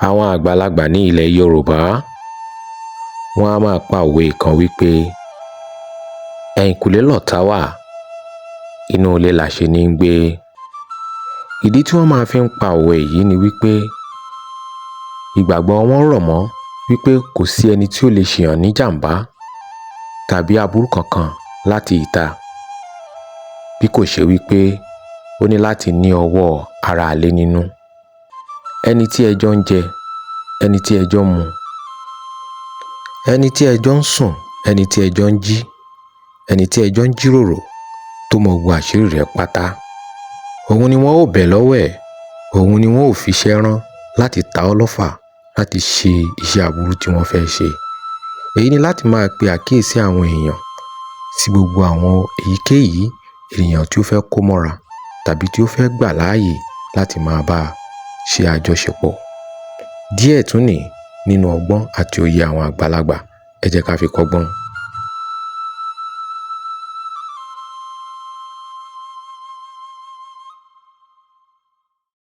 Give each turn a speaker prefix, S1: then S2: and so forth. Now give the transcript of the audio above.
S1: Àwọn àgbàlagbà ní ilẹ̀ Yorùbá wọ́n á máa pa òwe kan wípé ẹ̀yìnkùlé lọ̀tá wà, inú ilé làṣe ní ń gbé. Ìdí tí wọ́n máa fi ń pa òwe yìí ni wípé ìgbàgbọ́ wọn rọ̀ mọ́ wípé kò sí ẹni tí ó lè ṣèyàn ní jàǹbá tàbí aburú kankan láti ìta bí kò ṣe wípé ó ní láti ní ọwọ́ ará ilé nínú. Ẹni tí ẹjọ́ ń jẹ, ẹni tí ẹjọ́ ń mu, ẹni tí ẹjọ́ ń sùn, ẹni tí ẹjọ́ ń jí, ẹni tí ẹjọ́ ń jíròrò tó mọ gbogbo àṣírí rẹ̀ pátá, òun ni wọ́n ó bẹ̀ lọ́wọ́ ẹ̀, òun ni wọ́n ó fiṣẹ́ rán láti ta ọ́ lọ́fà láti ṣe iṣẹ́ aburú tí wọ́n fẹ́ ṣe. Èyí ni láti máa pe àkíyèsí àwọn èèyàn sí gbogbo àwọn èyíkéyìí ènìyàn tí ó fẹ́ kó mọ́ra tàbí tí ó fẹ́ gbà láàyè láti máa bá a ṣe àjọṣepọ̀. Díẹ̀ tún ní nínú ọgbọ́n àti òye àwọn àgbàlagbà, ẹ jẹ́ ká fi kọ́gbọ́n.